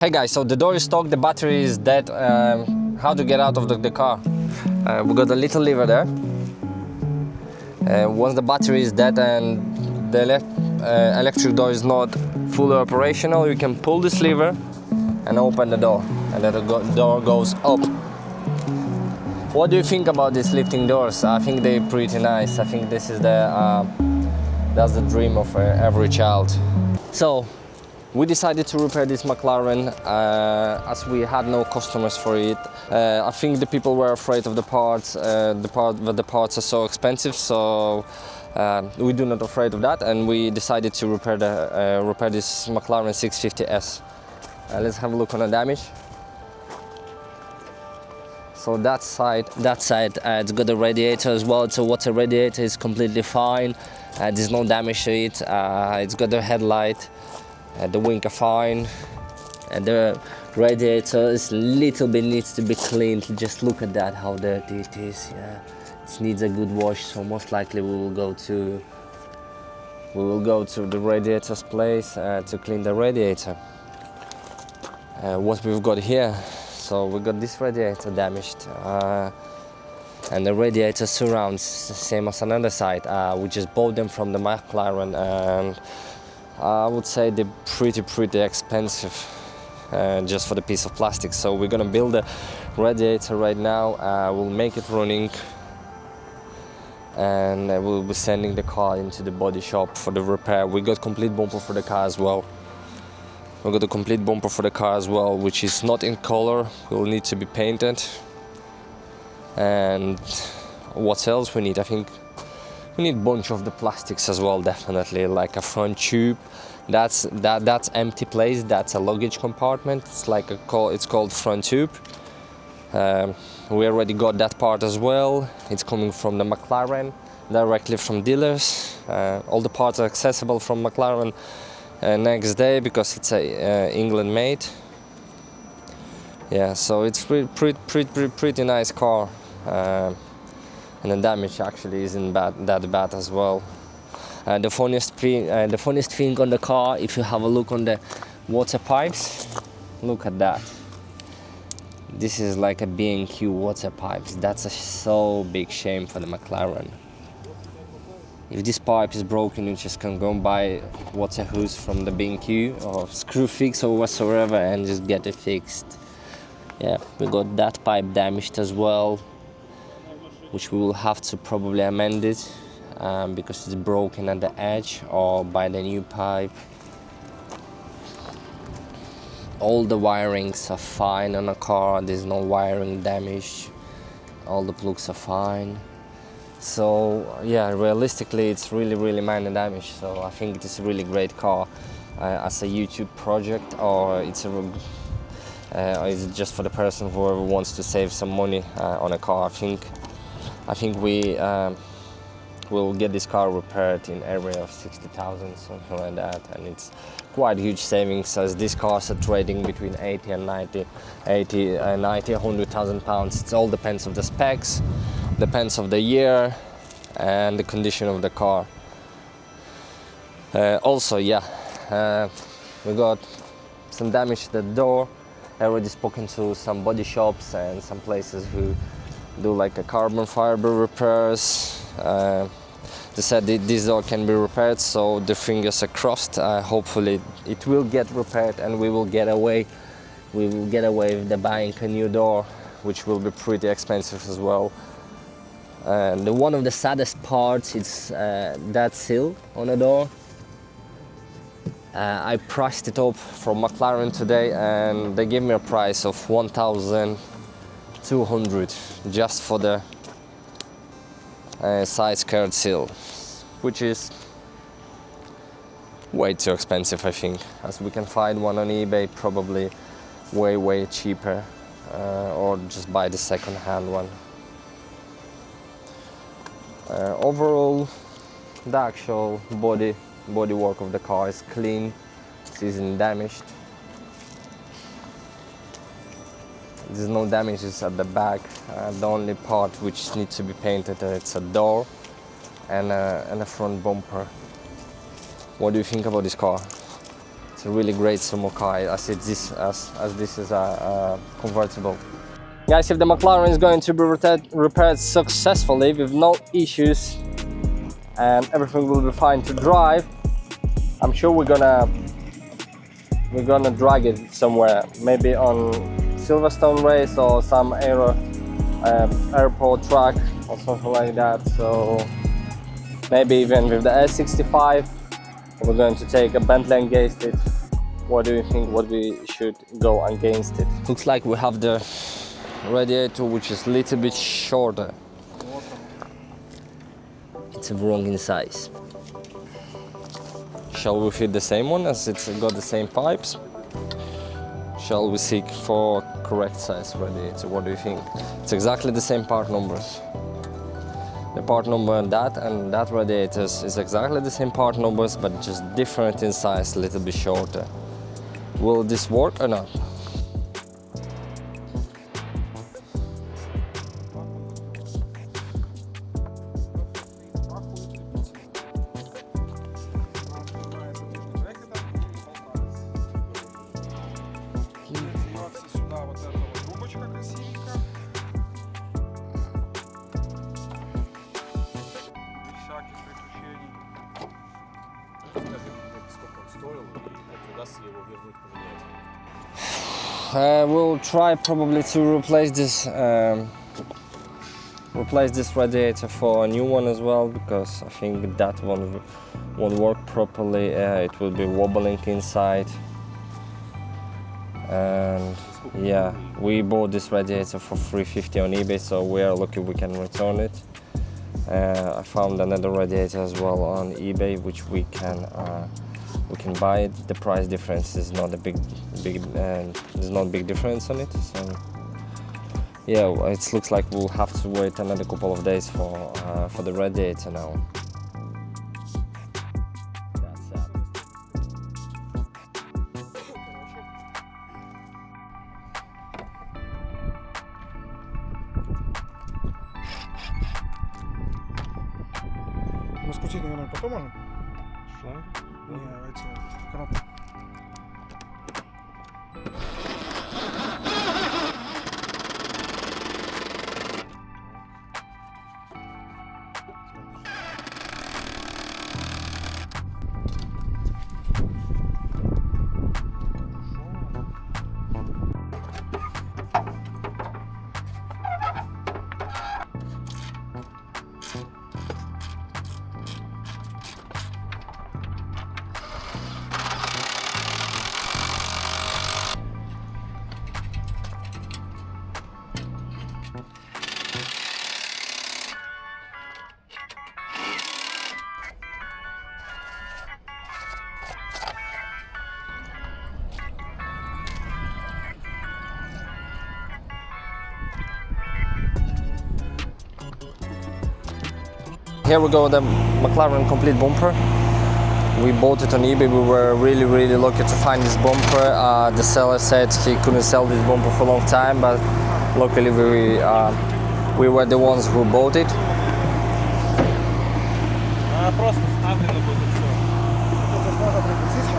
Hey guys, so the door is stuck, the battery is dead. How to get out of the car? We got a little lever there. Once the battery is dead and the electric door is not fully operational, you can pull this lever and open the door, and then the door goes up. What do you think about these lifting doors? I think they're pretty nice. I think this is that's the dream of every child. So we decided to repair this McLaren as we had no customers for it. I think the people were afraid of the parts. The parts are so expensive, so we do not afraid of that, and we decided to repair this McLaren 650S. Let's have a look on the damage. So that side, it's got a radiator as well. It's a water radiator. It's completely fine. There's no damage to it. It's got a headlight. The wing are fine, and the radiator is little bit needs to be cleaned. Just look at that, how dirty it is. Yeah, it needs a good wash. So most likely we will go to the radiator's place to clean the radiator. What we've got here, so we got this radiator damaged, and the radiator surrounds same as another side. We just bought them from the McLaren, and I would say they're pretty expensive just for the piece of plastic. So we're gonna build a radiator right now. We'll make it running, and we'll be sending the car into the body shop for the repair. We got complete bumper for the car as well. We got a complete bumper for the car as well, which is not in color. Will need to be painted. And what else we need? I think we need a bunch of the plastics as well, definitely, like a front tube. That's empty place. That's a luggage compartment. It's like it's called front tube. We already got that part as well. It's coming from the McLaren, directly from dealers. All the parts are accessible from McLaren next day because it's a England made. Yeah, so it's pretty nice car. And the damage actually isn't that bad as well. The funniest thing on the car, if you have a look on the water pipes, look at that. This is like a B&Q water pipes. That's a so big shame for the McLaren. If this pipe is broken, you just can go and buy water hose from the B&Q or screw fix or whatsoever and just get it fixed. Yeah, we got that pipe damaged as well, which we will have to probably amend it because it's broken at the edge, or buy the new pipe. All the wirings are fine on the car. There's no wiring damage. All the plugs are fine. So yeah, realistically it's really minor damage. So I think it's a really great car as a YouTube project, or it's just for the person who wants to save some money on a car. I think we will get this car repaired in area of 60,000, something like that, and it's quite huge savings, as these cars are trading between 80 and 100,000 pounds. It all depends on the specs, depends of the year and the condition of the car. Also, yeah, we got some damage to the door. I already spoken to some body shops and some places who do like a carbon fiber repairs. They said this door can be repaired, so the fingers are crossed. Hopefully it will get repaired and we will get away with buying a new door, which will be pretty expensive as well. And one of the saddest parts is that seal on the door. I priced it up from McLaren today, and they gave me a price of 1,200 just for the side skirt seal, which is way too expensive, I think, as we can find one on eBay probably way cheaper, or just buy the second-hand one. Overall, the actual bodywork of the car is clean. It isn't damaged. There's no damages at the back. The only part which needs to be painted, it's a door and a front bumper. What do you think about this car? It's a really great supercar as this is a convertible. Guys, if the McLaren is going to be repaired successfully with no issues and everything will be fine to drive, I'm sure we're gonna drag it somewhere, maybe on Silverstone race or some airport track or something like that. So maybe even with the S65, we're going to take a Bentley against it. What do you think? What we should go against it? Looks like we have the radiator, which is a little bit shorter. It's wrong in size. Shall we fit the same one as it's got the same pipes? Shall we seek for correct size radiator? What do you think? It's exactly the same part numbers. The part number and that radiator is exactly the same part numbers, but just different in size, a little bit shorter. Will this work or not? We'll try probably to replace this radiator for a new one as well, because I think that one won't work properly. It will be wobbling inside. And yeah, we bought this radiator for $350 on eBay, so we are lucky we can return it. I found another radiator as well on eBay, which we can buy it. The price difference is not a there's not a big difference on it. So yeah, it looks like we'll have to wait another couple of days for the radiator now. Раскрутить, наверное, потом можно? Не, эти коробки. Here we go, the McLaren complete bumper. We bought it on eBay. We were really lucky to find this bumper. The seller said he couldn't sell this bumper for a long time, but luckily we were the ones who bought it.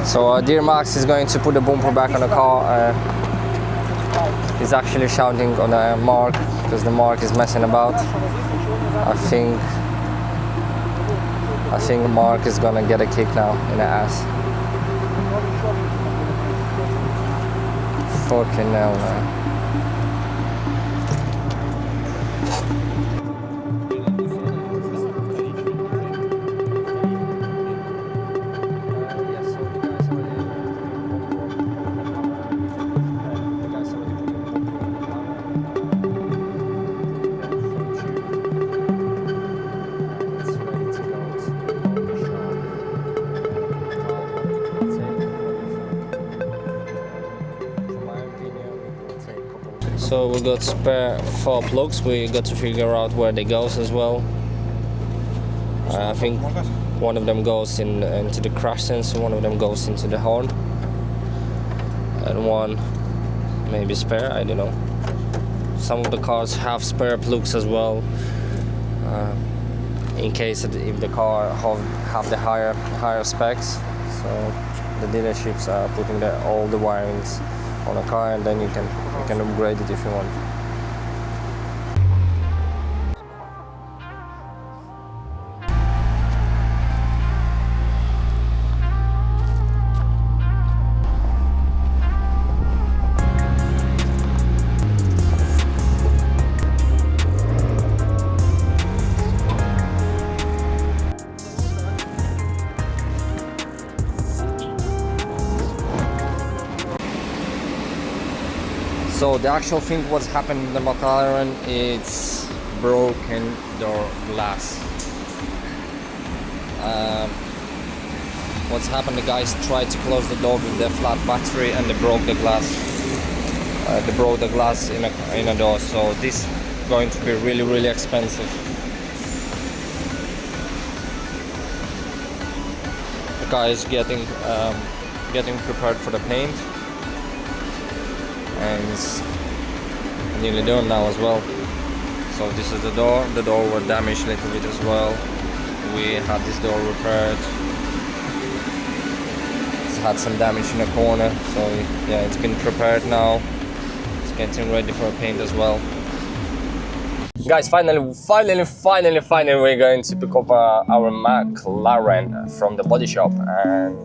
So dear Max is going to put the bumper back on the car. He's actually shouting on the Mark because the Mark is messing about. I think Mark is gonna get a kick now in the ass. Fucking hell, man. So we got spare 4 plugs. We got to figure out where they go as well. I think one of them goes into the crash sensor, one of them goes into the horn, and one maybe spare, I don't know. Some of the cars have spare plugs as well, in case if the car have the higher specs. So the dealerships are putting all the wirings on a car, and then you can upgrade it if you want. So the actual thing what's happened in the McLaren, it's broken door glass. What's happened, the guys tried to close the door with their flat battery and they broke the glass. They broke the glass in a door, so this is going to be really expensive. The guy is getting prepared for the paint. And it's nearly done now as well. So this is the door. The door was damaged a little bit as well. We had this door repaired. It's had some damage in the corner, so yeah, it's been prepared now. It's getting ready for a paint as well. Guys, finally we're going to pick up our McLaren from the body shop, and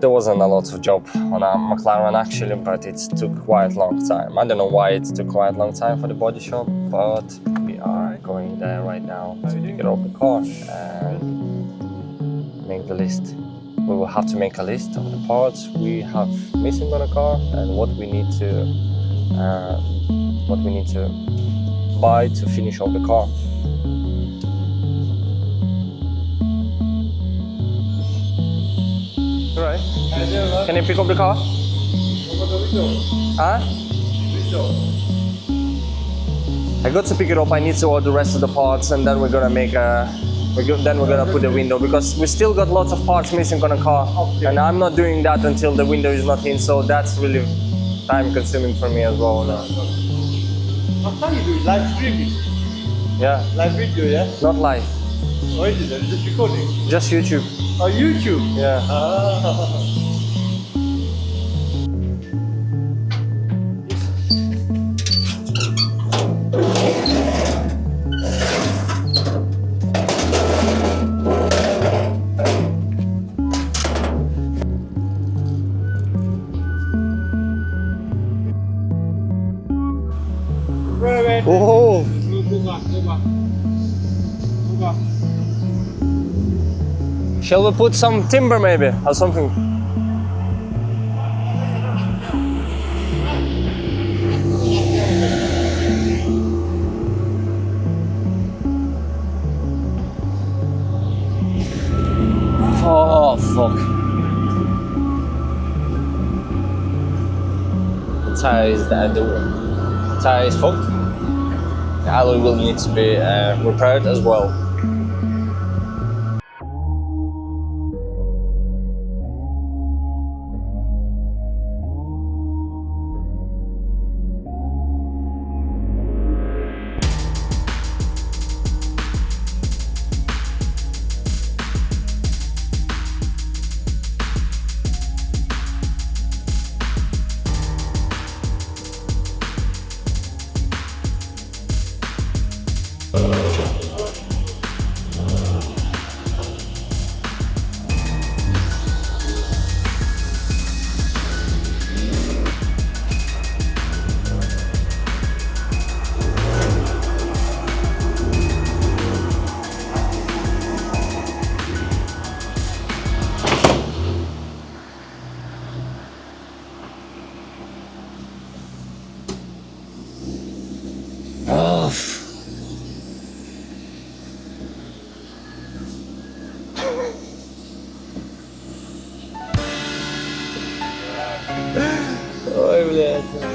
there wasn't a lot of job on our McLaren actually, but it took quite a long time. I don't know why it took quite a long time for the body shop, but we are going there right now to get up the car and make the list. We will have to make a list of the parts we have missing on the car and what we need to buy to finish off the car. Right. Can you pick up the car? Huh? I got to pick it up. I need to order the rest of the parts, and then we're gonna make then we're gonna put the window, because we still got lots of parts missing on the car, and I'm not doing that until the window is not in. So that's really time consuming for me as well. How can you do live streaming? Yeah. Live video, yeah? Not live. What is it? Just recording? Just YouTube. Oh, YouTube? Yeah. Ah. Wait. Oh. Go back. Shall we put some timber maybe or something? Oh fuck. The tire is fucked. The alloy will need to be repaired as well. Ой, блядь.